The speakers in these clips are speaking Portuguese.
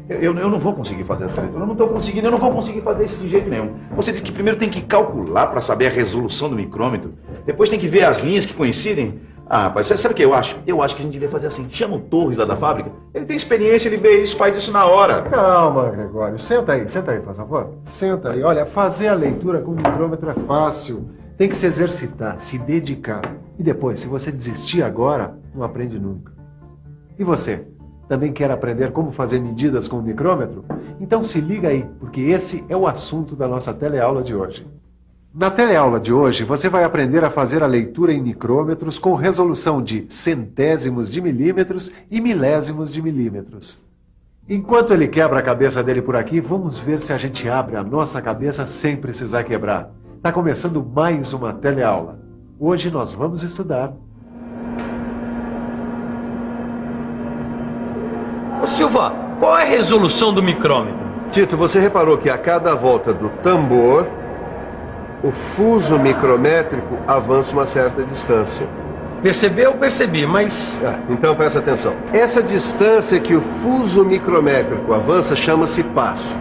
Olha, eu não vou conseguir fazer essa leitura. Eu não estou conseguindo, eu não vou conseguir fazer isso de jeito nenhum. Você diz que primeiro tem que calcular para saber a resolução do micrômetro. Depois tem que ver as linhas que coincidem. Ah, rapaz, sabe o que eu acho? Eu acho que a gente devia fazer assim. Chama o Torres lá da fábrica. Ele tem experiência, ele vê isso, faz isso na hora. Calma, Gregório. Senta aí, por favor. Senta aí. Olha, fazer a leitura com o micrômetro é fácil. Tem que se exercitar, se dedicar. E depois, se você desistir agora, não aprende nunca. E você? Também quer aprender como fazer medidas com o micrômetro? Então se liga aí, porque esse é o assunto da nossa teleaula de hoje. Na teleaula de hoje, você vai aprender a fazer a leitura em micrômetros com resolução de centésimos de milímetros e milésimos de milímetros. Enquanto ele quebra a cabeça dele por aqui, vamos ver se a gente abre a nossa cabeça sem precisar quebrar. Está começando mais uma teleaula. Hoje nós vamos estudar... Ô Silva, qual é a resolução do micrômetro? Tito, você reparou que a cada volta do tambor, o fuso micrométrico avança uma certa distância. Percebeu? Percebi, mas... Então presta atenção. Essa distância que o fuso micrométrico avança chama-se passo.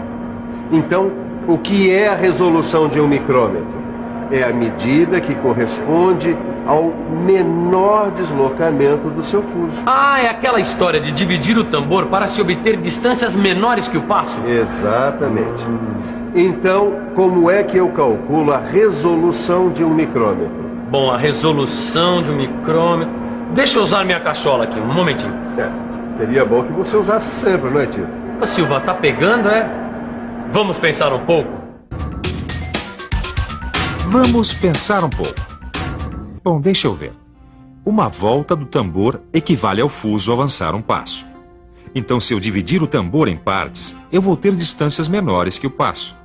Então, o que é a resolução de um micrômetro? É a medida que corresponde ao menor deslocamento do seu fuso. Ah, é aquela história de dividir o tambor para se obter distâncias menores que o passo? Exatamente. Então, como é que eu calculo a resolução de um micrômetro? Bom, a resolução de um micrômetro... Deixa eu usar minha cachola aqui, um momentinho. Seria bom que você usasse sempre, não é, Tito? Ô Silva, tá pegando, é? Vamos pensar um pouco? Vamos pensar um pouco. Bom, deixa eu ver. Uma volta do tambor equivale ao fuso avançar um passo. Então, se eu dividir o tambor em partes, eu vou ter distâncias menores que o passo.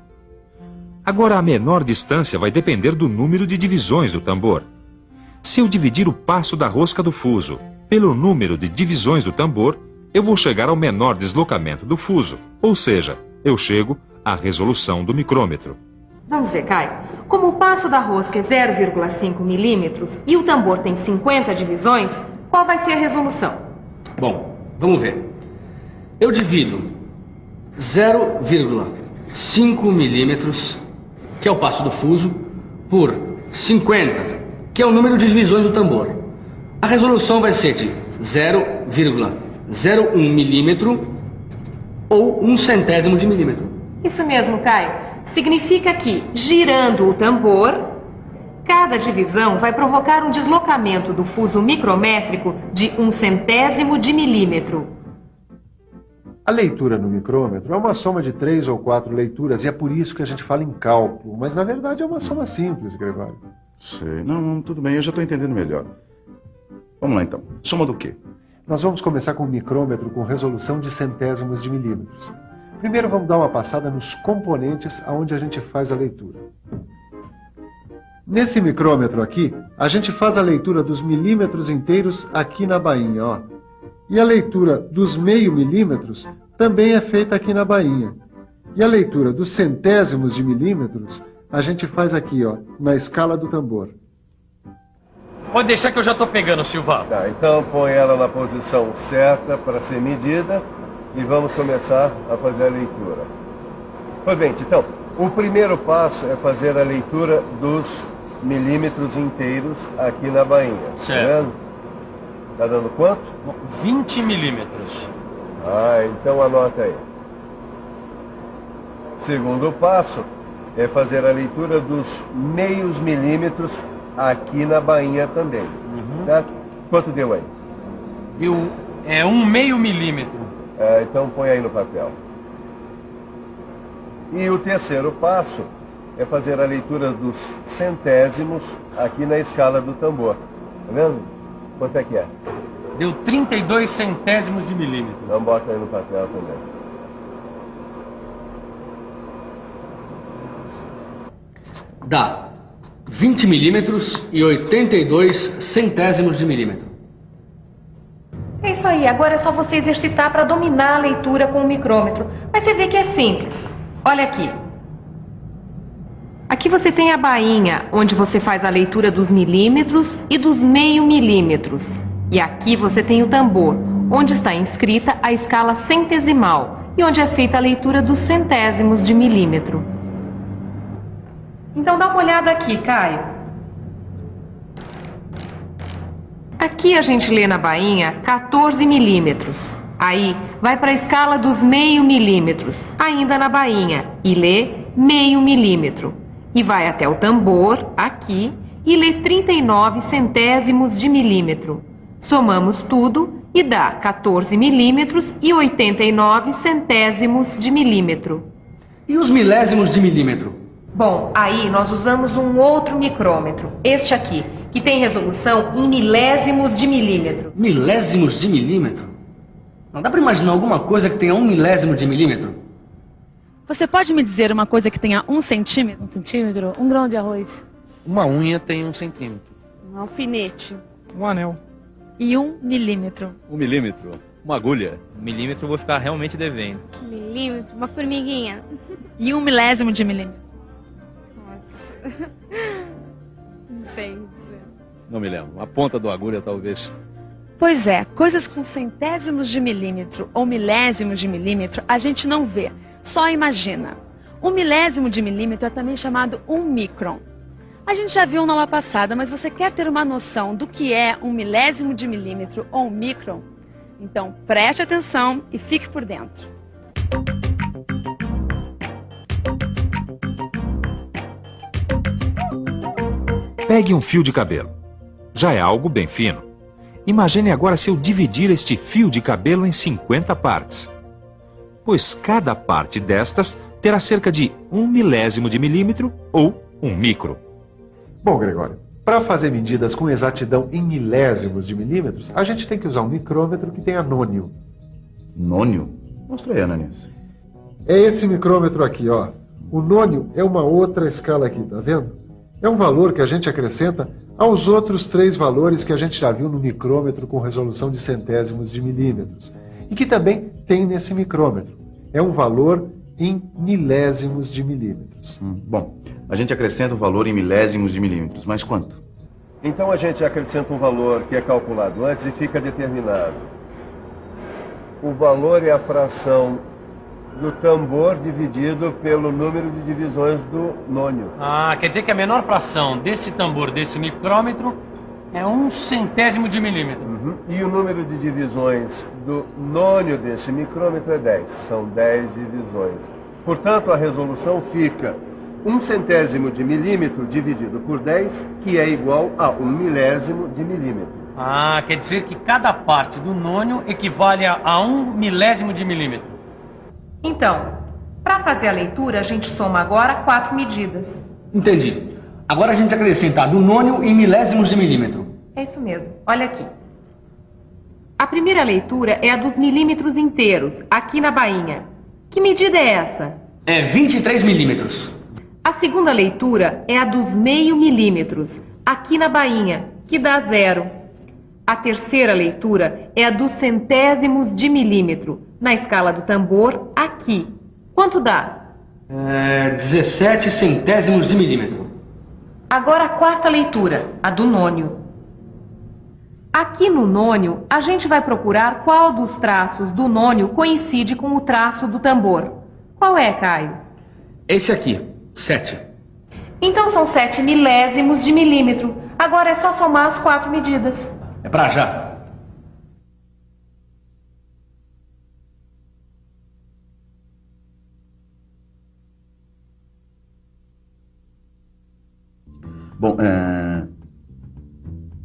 Agora, a menor distância vai depender do número de divisões do tambor. Se eu dividir o passo da rosca do fuso pelo número de divisões do tambor, eu vou chegar ao menor deslocamento do fuso, ou seja, eu chego à resolução do micrômetro. Vamos ver, Caio. Como o passo da rosca é 0,5 milímetros e o tambor tem 50 divisões, qual vai ser a resolução? Bom, vamos ver. Eu divido 0,5 milímetros, que é o passo do fuso, por 50, que é o número de divisões do tambor. A resolução vai ser de 0,01 milímetro ou 1/100º de milímetro. Isso mesmo, Caio. Significa que, girando o tambor, cada divisão vai provocar um deslocamento do fuso micrométrico de 1/100º de milímetro. A leitura no micrômetro é uma soma de 3 ou 4 leituras e é por isso que a gente fala em cálculo, mas na verdade é uma soma simples, Gregório. Sei. Não, tudo bem, eu já estou entendendo melhor. Vamos lá então. Soma do quê? Nós vamos começar com o micrômetro com resolução de centésimos de milímetros. Primeiro vamos dar uma passada nos componentes aonde a gente faz a leitura. Nesse micrômetro aqui, a gente faz a leitura dos milímetros inteiros aqui na bainha, ó. E a leitura dos meio milímetros também é feita aqui na bainha. E a leitura dos centésimos de milímetros a gente faz aqui, ó, na escala do tambor. Pode deixar que eu já tô pegando, Silva. Tá, então põe ela na posição certa para ser medida. E vamos começar a fazer a leitura. Pois bem, então, o primeiro passo é fazer a leitura dos milímetros inteiros aqui na bainha. Certo. Tá vendo? Tá dando quanto? 20 milímetros. Então anota aí. Segundo passo é fazer a leitura dos meios milímetros aqui na bainha também. Certo? Quanto deu aí? Deu 1/2 milímetro. Então põe aí no papel. E o terceiro passo é fazer a leitura dos centésimos aqui na escala do tambor. Tá vendo? Quanto é que é? Deu 32 centésimos de milímetro. Então bota aí no papel também. Dá 20 milímetros e 82 centésimos de milímetro. É isso aí, agora é só você exercitar para dominar a leitura com o micrômetro. Mas você vê que é simples. Olha aqui. Aqui você tem a bainha, onde você faz a leitura dos milímetros e dos meio milímetros. E aqui você tem o tambor, onde está inscrita a escala centesimal e onde é feita a leitura dos centésimos de milímetro. Então dá uma olhada aqui, Caio. Aqui a gente lê na bainha 14 milímetros. Aí vai para a escala dos meio milímetros, ainda na bainha, e lê meio milímetro. E vai até o tambor, aqui, e lê 39 centésimos de milímetro. Somamos tudo e dá 14 milímetros e 89 centésimos de milímetro. E os milésimos de milímetro? Bom, aí nós usamos um outro micrômetro, este aqui, que tem resolução em milésimos de milímetro. Milésimos de milímetro? Não dá para imaginar alguma coisa que tenha 1 milésimo de milímetro? Você pode me dizer uma coisa que tenha 1 centímetro? 1 centímetro? Um grão de arroz. Uma unha tem 1 centímetro. Um alfinete. Um anel. E 1 milímetro? 1 milímetro. Uma agulha. 1 milímetro eu vou ficar realmente devendo. 1 milímetro? Uma formiguinha. E 1 milésimo de milímetro? Nossa. Não sei dizer. Não me lembro. A ponta da agulha, talvez. Pois é, coisas com centésimos de milímetro ou milésimos de milímetro a gente não vê, só imagina. 1 milésimo de milímetro é também chamado 1 micron. A gente já viu na aula passada, mas você quer ter uma noção do que é 1 milésimo de milímetro ou 1 micron? Então preste atenção e fique por dentro. Pegue um fio de cabelo. Já é algo bem fino. Imagine agora se eu dividir este fio de cabelo em 50 partes. Pois cada parte destas terá cerca de 1 milésimo de milímetro ou 1 micro. Bom, Gregório, para fazer medidas com exatidão em milésimos de milímetros, a gente tem que usar um micrômetro que tenha nônio. Nônio? Mostra aí, Ananias. É esse micrômetro aqui, ó. O nônio é uma outra escala aqui, tá vendo? É um valor que a gente acrescenta aos outros 3 valores que a gente já viu no micrômetro com resolução de centésimos de milímetros. E que também tem nesse micrômetro. É um valor em milésimos de milímetros. Bom, a gente acrescenta o valor em milésimos de milímetros, mas quanto? Então a gente acrescenta um valor que é calculado antes e fica determinado. O valor é a fração do tambor dividido pelo número de divisões do nônio. Ah, quer dizer que a menor fração desse tambor, desse micrômetro, é 1 centésimo de milímetro. E o número de divisões do nônio desse micrômetro é 10. São 10 divisões. Portanto, a resolução fica 1 centésimo de milímetro dividido por 10, que é igual a 1 milésimo de milímetro. Ah, quer dizer que cada parte do nônio equivale a 1 milésimo de milímetro. Então, para fazer a leitura, a gente soma agora 4 medidas. Entendi. Agora a gente acrescenta do nônio em milésimos de milímetro. É isso mesmo. Olha aqui. A primeira leitura é a dos milímetros inteiros, aqui na bainha. Que medida é essa? É 23 milímetros. A segunda leitura é a dos meio milímetros, aqui na bainha, que dá 0. A terceira leitura é a dos centésimos de milímetro, na escala do tambor, aqui. Quanto dá? 17 centésimos de milímetro. Agora a quarta leitura, a do nônio. Aqui no nônio, a gente vai procurar qual dos traços do nônio coincide com o traço do tambor. Qual é, Caio? Esse aqui, 7. Então são 7 milésimos de milímetro. Agora é só somar as 4 medidas. É pra já. Bom,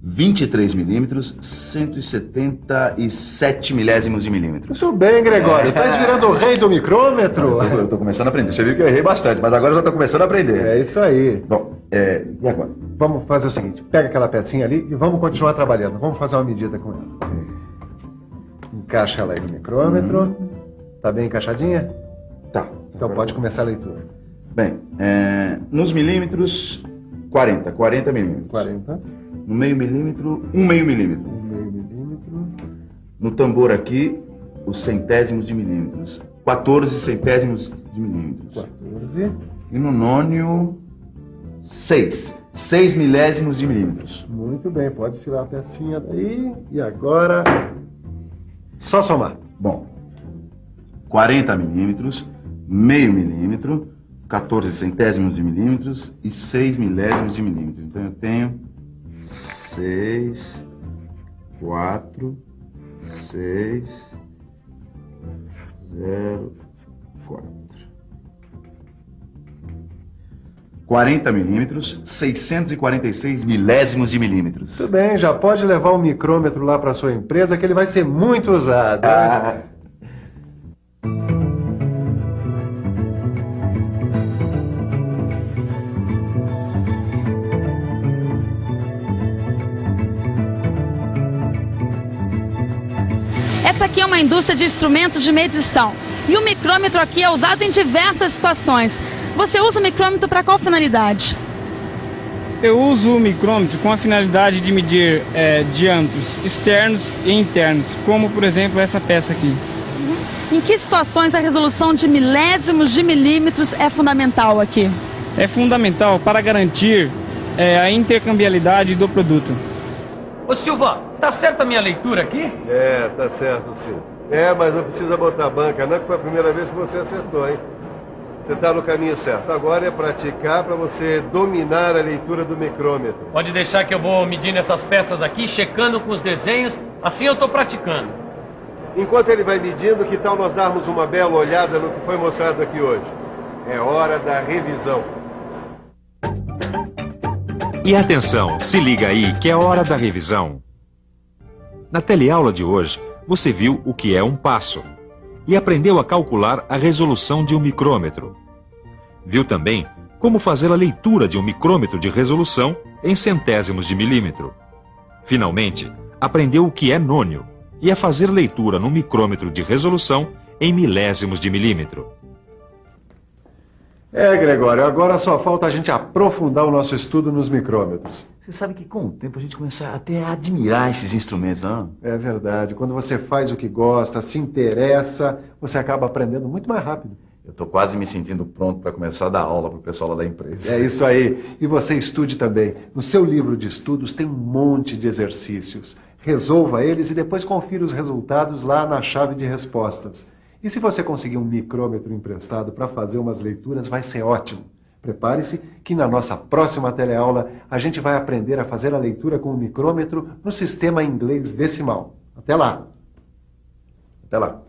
23 milímetros, 177 milésimos de milímetros. Muito bem, Gregório. Estás virando o rei do micrômetro. Eu tô começando a aprender. Você viu que eu errei bastante, mas agora eu já tô começando a aprender. É isso aí. Bom, e agora? Vamos fazer o seguinte. Pega aquela pecinha ali e vamos continuar trabalhando. Vamos fazer uma medida com ela. Encaixa ela aí no micrômetro. Tá bem encaixadinha? Tá. Então pode começar a leitura. Bem, nos milímetros, 40 milímetros. 40. No meio milímetro, 1 meio milímetro. 1 meio milímetro. No tambor aqui, os centésimos de milímetros. 14 centésimos de milímetros. 14. E no nônio, 6 milésimos de milímetros. Muito bem, pode tirar a pecinha daí. E agora, Só somar. Bom, 40 milímetros, meio milímetro, 14 centésimos de milímetros e 6 milésimos de milímetro. Então eu tenho 6, 4, 6, 0, 4. 40 milímetros, 646 milésimos de milímetros. Tudo bem, já pode levar o micrômetro lá para sua empresa que ele vai ser muito usado. Essa aqui é uma indústria de instrumentos de medição. E o micrômetro aqui é usado em diversas situações. Você usa o micrômetro para qual finalidade? Eu uso o micrômetro com a finalidade de medir diâmetros externos e internos, como por exemplo essa peça aqui. Em que situações a resolução de milésimos de milímetros é fundamental aqui? É fundamental para garantir a intercambiabilidade do produto. Ô Silva, tá certa a minha leitura aqui? Tá certo sim. Mas não precisa botar banca, não, que foi a primeira vez que você acertou, hein? Você está no caminho certo. Agora é praticar para você dominar a leitura do micrômetro. Pode deixar que eu vou medindo essas peças aqui, checando com os desenhos, assim eu tô praticando. Enquanto ele vai medindo, que tal nós darmos uma bela olhada no que foi mostrado aqui hoje? É hora da revisão. E atenção, se liga aí que é hora da revisão. Na teleaula de hoje, você viu o que é um passo e aprendeu a calcular a resolução de um micrômetro. Viu também como fazer a leitura de um micrômetro de resolução em centésimos de milímetro. Finalmente, aprendeu o que é nônio e a fazer leitura num micrômetro de resolução em milésimos de milímetro. Gregório, agora só falta a gente aprofundar o nosso estudo nos micrômetros. Você sabe que com o tempo a gente começa até a admirar esses instrumentos, não? É verdade. Quando você faz o que gosta, se interessa, você acaba aprendendo muito mais rápido. Eu tô quase me sentindo pronto para começar a dar aula pro pessoal lá da empresa. É isso aí. E você estude também. No seu livro de estudos tem um monte de exercícios. Resolva eles e depois confira os resultados lá na chave de respostas. E se você conseguir um micrômetro emprestado para fazer umas leituras, vai ser ótimo. Prepare-se que na nossa próxima teleaula a gente vai aprender a fazer a leitura com o micrômetro no sistema inglês decimal. Até lá! Até lá!